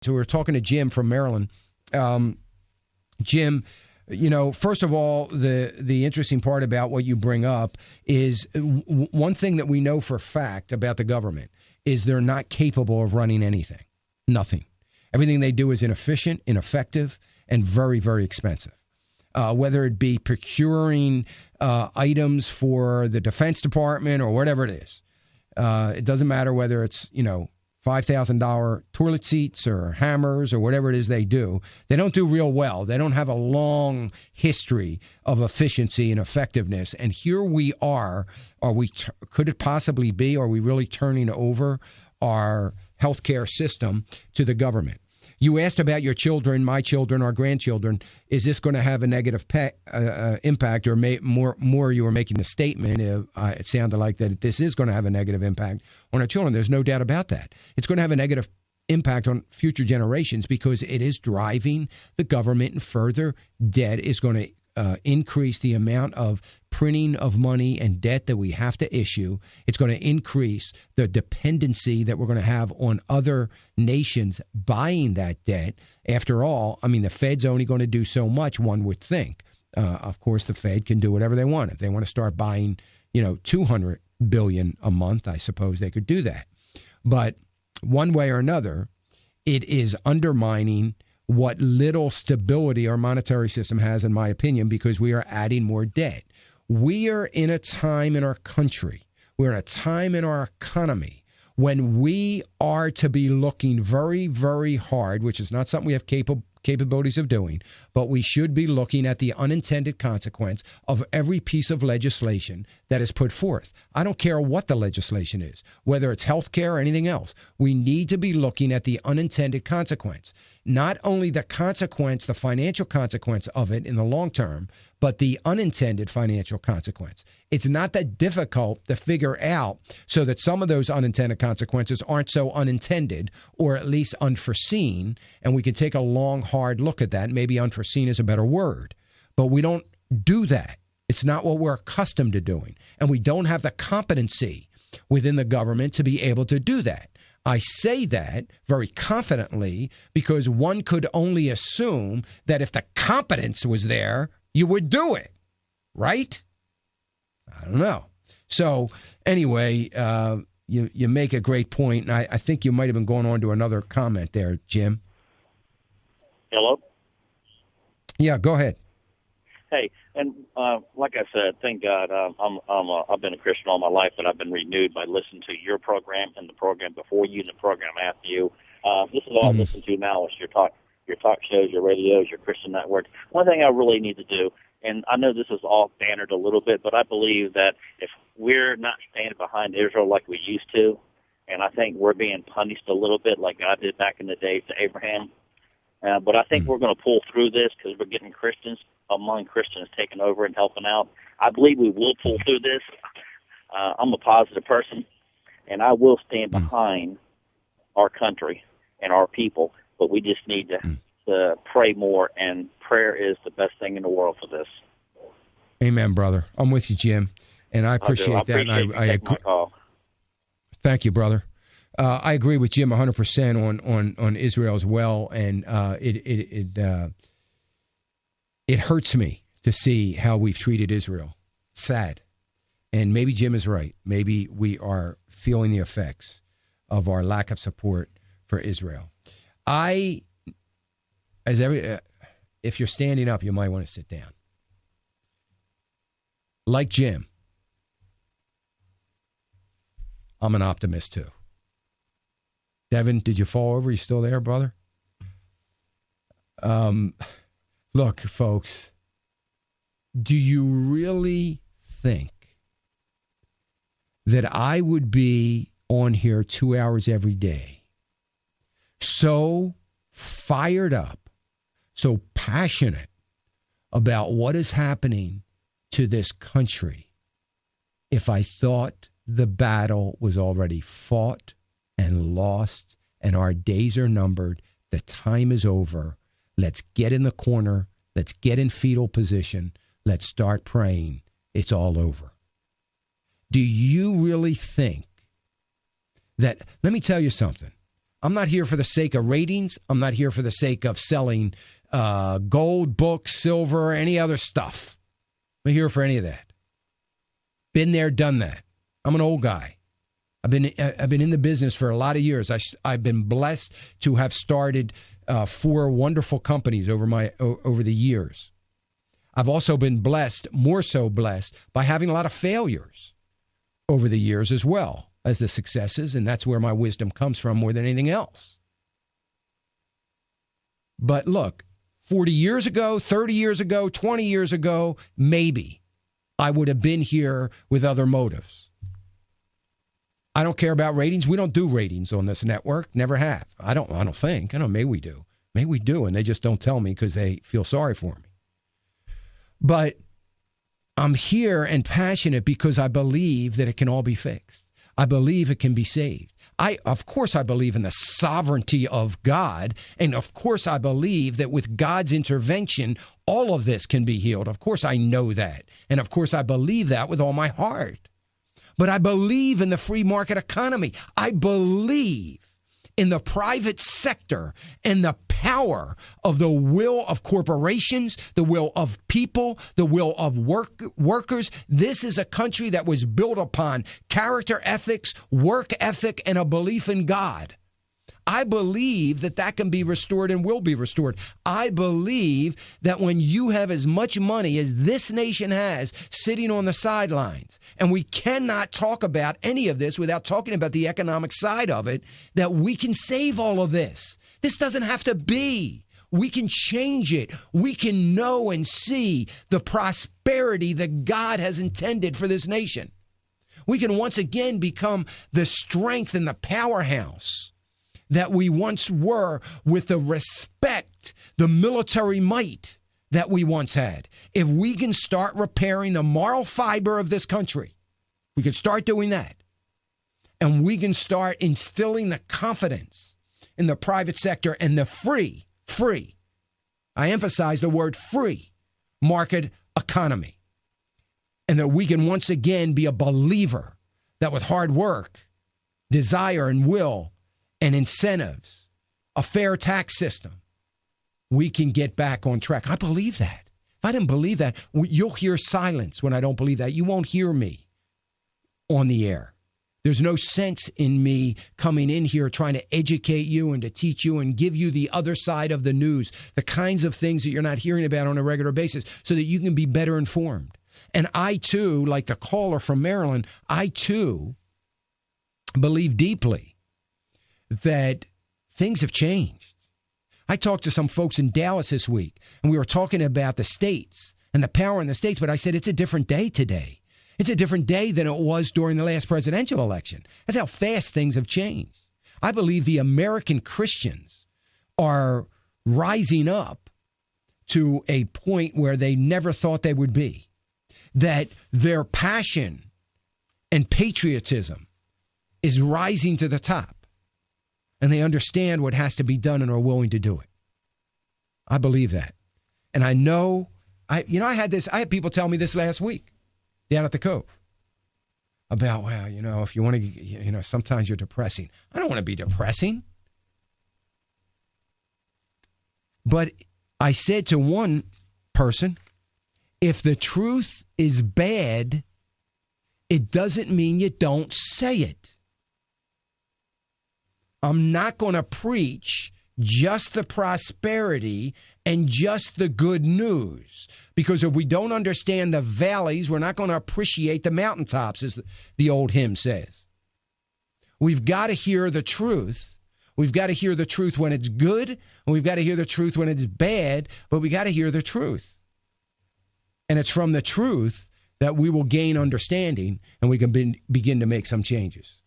So we were talking to Jim from Maryland. Jim, first of all, the interesting part about what you bring up is one thing that we know for a fact about the government is they're not capable of running anything, nothing. Everything they do is inefficient, ineffective, and very, very expensive. Whether it be procuring items for the Defense Department or whatever it is. It doesn't matter whether it's, $5,000 toilet seats or hammers or whatever it is they do. They don't do real well. They don't have a long history of efficiency and effectiveness. And here we are. Could it possibly be, are we really turning over our healthcare system to the government? You asked about your children, my children, our grandchildren. Is this going to have a negative impact, or more? You were making the statement. It sounded like that this is going to have a negative impact on our children. There's no doubt about that. It's going to have a negative impact on future generations because it is driving the government, and further debt is going to increase the amount of printing of money and debt that we have to issue. It's going to increase the dependency that we're going to have on other nations buying that debt. After all, the Fed's only going to do so much, one would think. Of course, the Fed can do whatever they want. If they want to start buying, $200 billion a month, I suppose they could do that. But one way or another, it is undermining what little stability our monetary system has, in my opinion, because we are adding more debt. We are in a time in our country, we're in a time in our economy when we are to be looking very, very hard, which is not something we have capabilities of doing, but we should be looking at the unintended consequence of every piece of legislation that is put forth. I don't care what the legislation is, whether it's health care or anything else. We need to be looking at the unintended consequence. Not only the consequence, the financial consequence of it in the long term, but the unintended financial consequence. It's not that difficult to figure out so that some of those unintended consequences aren't so unintended, or at least unforeseen, and we can take a long, hard look at that. Maybe unforeseen is a better word, but we don't do that. It's not what we're accustomed to doing, and we don't have the competency within the government to be able to do that. I say that very confidently because one could only assume that if the competence was there, you would do it, right? I don't know. So anyway, you make a great point, and I think you might have been going on to another comment there, Jim. Hello? Yeah, go ahead. Hey, and like I said, thank God, I've been a Christian all my life, but I've been renewed by listening to your program and the program before you and the program after you. This is all I listen to now is your talk shows, your radios, your Christian network. One thing I really need to do, and I know this is all bannered a little bit, but I believe that if we're not standing behind Israel like we used to, and I think we're being punished a little bit like God did back in the days to Abraham, but I think we're going to pull through this because we're getting Christians among Christians taking over and helping out. I believe we will pull through this. I'm a positive person, and I will stand behind our country and our people, but we just need to pray more, and prayer is the best thing in the world for this. Amen, brother. I'm with you, Jim, and I appreciate that. And I my call. Thank you, brother. I agree with Jim 100% on Israel as well, and it hurts me to see how we've treated Israel. Sad. And maybe Jim is right. Maybe we are feeling the effects of our lack of support for Israel. If you're standing up, you might want to sit down. Like Jim, I'm an optimist too. Devin, did you fall over? You still there, brother? Look, folks, do you really think that I would be on here 2 hours every day, so fired up, so passionate about what is happening to this country, if I thought the battle was already fought and lost and our days are numbered, the time is over? Let's get in the corner. Let's get in fetal position. Let's start praying. It's all over. Do you really think that, let me tell you something. I'm not here for the sake of ratings. I'm not here for the sake of selling gold, books, silver, any other stuff. I'm not here for any of that. Been there, done that. I'm an old guy. I've been in the business for a lot of years. I've been blessed to have started 4 wonderful companies over the years. I've also been blessed, more so blessed, by having a lot of failures over the years as well as the successes, and that's where my wisdom comes from more than anything else. But look, 40 years ago, 30 years ago, 20 years ago, maybe I would have been here with other motives. I don't care about ratings. We don't do ratings on this network. Never have. I don't think. I don't know, maybe we do. Maybe we do, and they just don't tell me because they feel sorry for me. But I'm here and passionate because I believe that it can all be fixed. I believe it can be saved. Of course, I believe in the sovereignty of God. And of course, I believe that with God's intervention, all of this can be healed. Of course, I know that. And of course, I believe that with all my heart. But I believe in the free market economy. I believe in the private sector and the power of the will of corporations, the will of people, the will of workers. This is a country that was built upon character ethics, work ethic, and a belief in God. I believe that that can be restored and will be restored. I believe that when you have as much money as this nation has sitting on the sidelines, and we cannot talk about any of this without talking about the economic side of it, that we can save all of this. This doesn't have to be. We can change it. We can know and see the prosperity that God has intended for this nation. We can once again become the strength and the powerhouse that we once were, with the respect, the military might that we once had. If we can start repairing the moral fiber of this country, we can start doing that. And we can start instilling the confidence in the private sector and the free, I emphasize the word free, market economy. And that we can once again be a believer that with hard work, desire and will, and incentives, a fair tax system, we can get back on track. I believe that. If I didn't believe that, you'll hear silence when I don't believe that. You won't hear me on the air. There's no sense in me coming in here trying to educate you and to teach you and give you the other side of the news, the kinds of things that you're not hearing about on a regular basis, so that you can be better informed. And I, too, like the caller from Maryland, I, too, believe deeply that things have changed. I talked to some folks in Dallas this week, and we were talking about the states and the power in the states, but I said it's a different day today. It's a different day than it was during the last presidential election. That's how fast things have changed. I believe the American Christians are rising up to a point where they never thought they would be, that their passion and patriotism is rising to the top. And they understand what has to be done and are willing to do it. I believe that. And I know, I had people tell me this last week down at the Cove about, well, if you want to, sometimes you're depressing. I don't want to be depressing. But I said to one person, if the truth is bad, it doesn't mean you don't say it. I'm not going to preach just the prosperity and just the good news, because if we don't understand the valleys, we're not going to appreciate the mountaintops, as the old hymn says. We've got to hear the truth. We've got to hear the truth when it's good, and we've got to hear the truth when it's bad, but we got to hear the truth. And it's from the truth that we will gain understanding, and we can begin to make some changes.